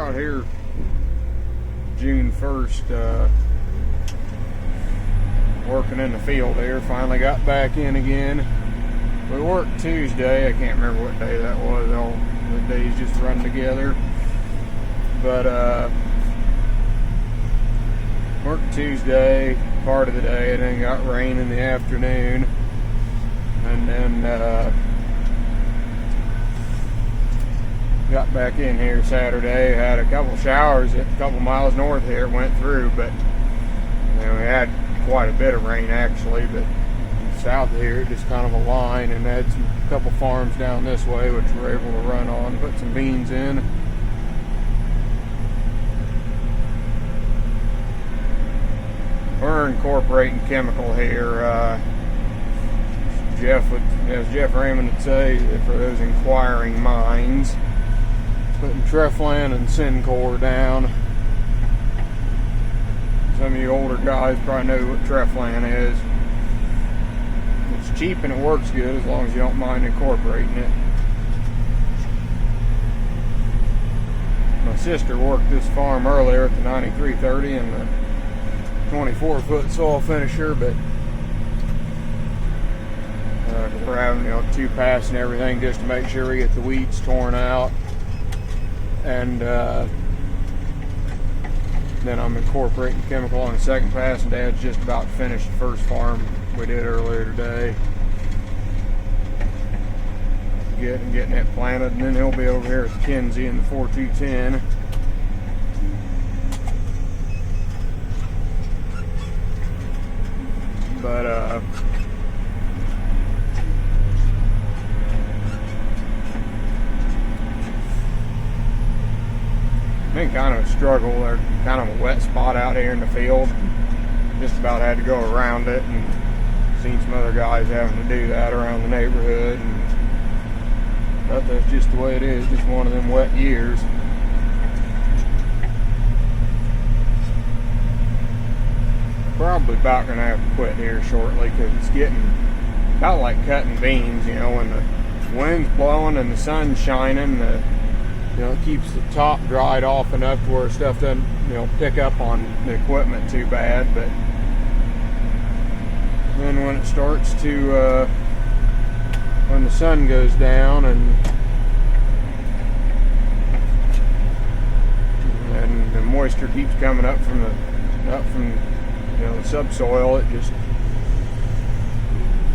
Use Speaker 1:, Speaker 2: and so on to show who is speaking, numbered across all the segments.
Speaker 1: out here June 1st, working in the field here. Finally got back in again. We worked Tuesday. I can't remember what day that was. All the days just run together. But worked Tuesday, part of the day, and then got rain in the afternoon. And then got back in here Saturday. Had a couple showers a couple miles north here. Went through, but we had quite a bit of rain actually. But south of here, just kind of a line, and had a couple farms down this way, which we're able to run on. Put some beans in. We're incorporating chemical here. As Jeff Raymond would say, for those inquiring minds, putting Treflan and Syncor down. Some of you older guys probably know what Treflan is. It's cheap and it works good as long as you don't mind incorporating it. My sister worked this farm earlier at the 9330 and the 24-foot soil finisher, but we're having 2 passes and everything just to make sure we get the weeds torn out. And then I'm incorporating chemical on the second pass, and Dad's just about finished the first farm we did earlier today. Getting it planted, and then he'll be over here with Kinsey in the 4210. But been kind of a struggle. There's kind of a wet spot out here in the field. Just about had to go around it, and seen some other guys having to do that around the neighborhood, and thought that's just the way it is, just one of them wet years. Probably about gonna have to quit here shortly, because it's getting about like cutting beans. When the wind's blowing and the sun's shining, it keeps the top dried off enough to where stuff doesn't pick up on the equipment too bad. But then when it starts to when the sun goes down and the moisture keeps coming up from the subsoil, it just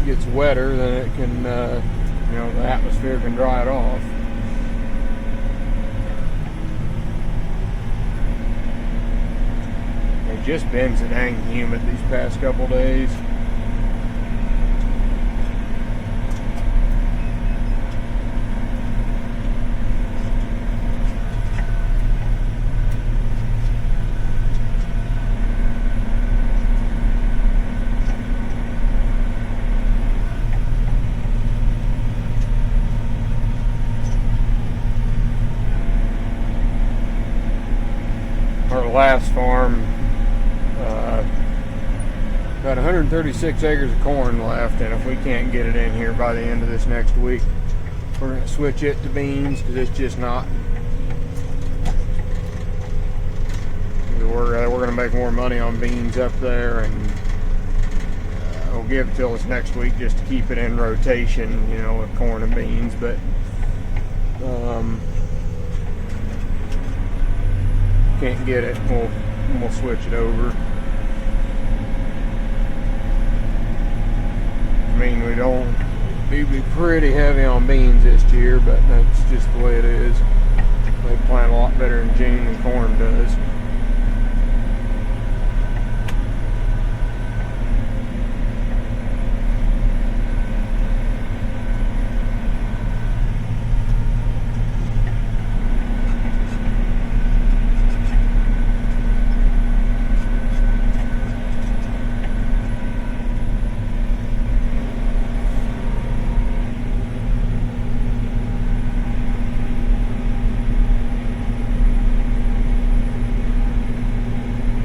Speaker 1: gets wetter, then it can the atmosphere can dry it off. It's just been so dang humid these past couple days. Our last farm got 136 acres of corn left, and if we can't get it in here by the end of this next week, we're going to switch it to beans, because it's just not. We're going to make more money on beans up there, and we'll give it till this next week just to keep it in rotation, with corn and beans. But can't get it, we'll switch it over. We'd be pretty heavy on beans this year, but that's just the way it is. They plant a lot better in June than corn does.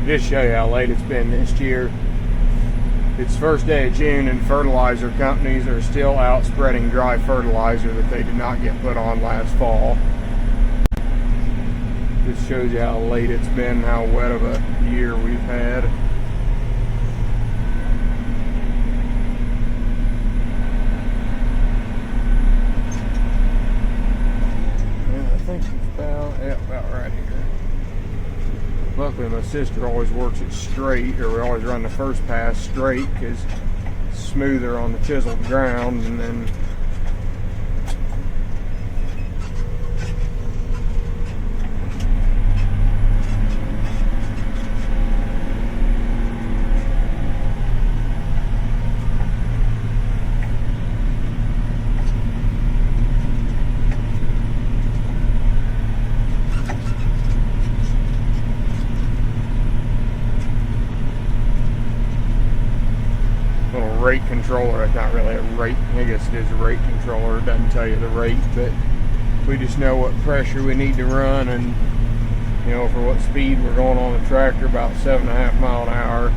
Speaker 1: Just show you how late it's been this year. It's first day of June, and fertilizer companies are still out spreading dry fertilizer that they did not get put on last fall. Just shows you how late it's been, how wet of a year we've had. Yeah, I think it's about right here. Luckily, my sister always works it straight, or we always run the first pass straight because it's smoother on the chiseled ground, and then rate controller. It's not really a rate, I guess it is a rate controller. It doesn't tell you the rate, but we just know what pressure we need to run, and you know, for what speed we're going on the tractor, about 7.5 miles an hour.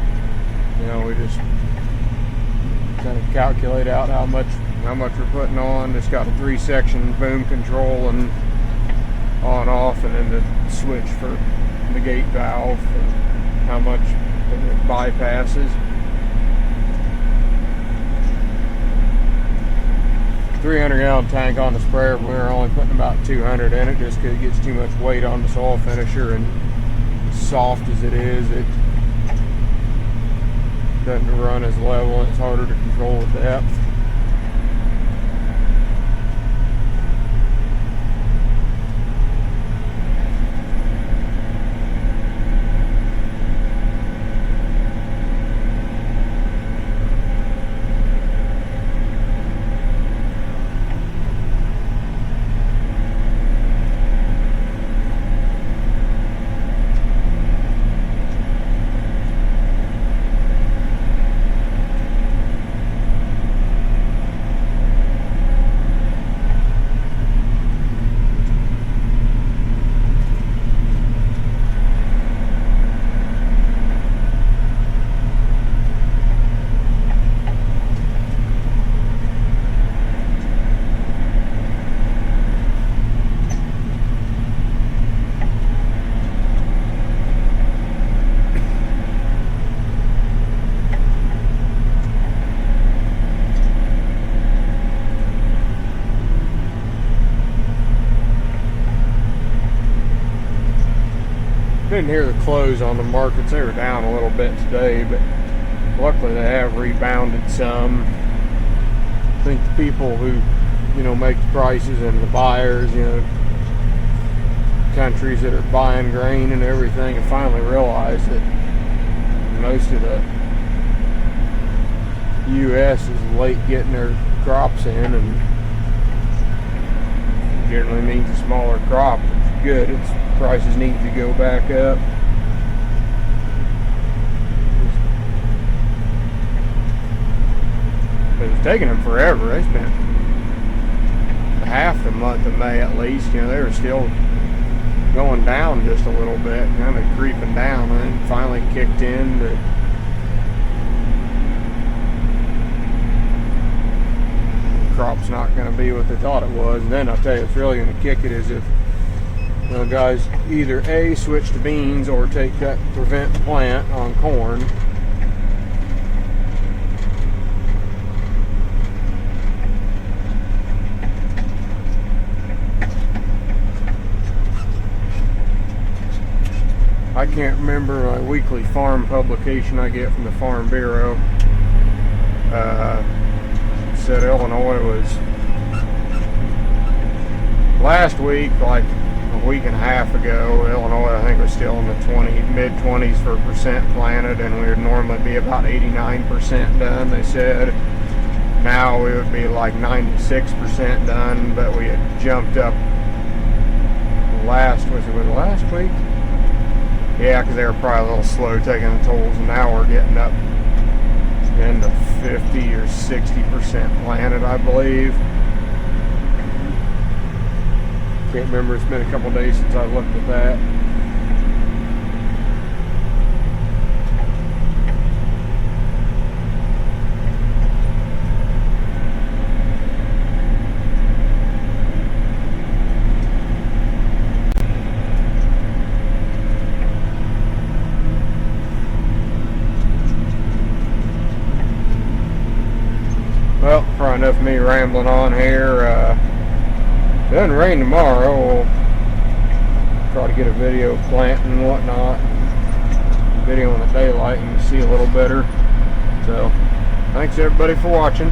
Speaker 1: You know, we just kind of calculate out how much we're putting on. It's got a 3-section boom control and on off, and then the switch for the gate valve and how much it bypasses. 300-gallon tank on the sprayer, but we were only putting about 200 in it just because it gets too much weight on the soil finisher, and soft as it is, it doesn't run as level, and it's harder to control the depth. Didn't hear the close on the markets. They were down a little bit today, but luckily they have rebounded some. I think the people who, you know, make the prices and the buyers, you know, countries that are buying grain and everything, have finally realized that most of the U.S. is late getting their crops in, and generally means a smaller crop, which is good. Its prices need to go back up. But it's taking them forever. They spent half the month of May at least. You know, they were still going down just a little bit, kind of creeping down, and then finally kicked in. The crop's not going to be what they thought it was. And then I'll tell you, it's really going to kick it is if, you know, guys either A, switch to beans or take that prevent plant on corn. I can't remember a weekly farm publication I get from the Farm Bureau. Said Illinois was last week, like a week and a half ago, Illinois I think was still in the mid-20s for percent planted, and we would normally be about 89% done. They said now we would be like 96% done, but we had jumped up last week? Yeah, because they were probably a little slow taking the tolls, and now we're getting up into 50 or 60% planted, I believe. Can't remember, it's been a couple days since I looked at that. probably enough of me rambling on here. It doesn't rain tomorrow. We'll try to get a video of planting and whatnot. Video in the daylight and see a little better. So, thanks everybody for watching.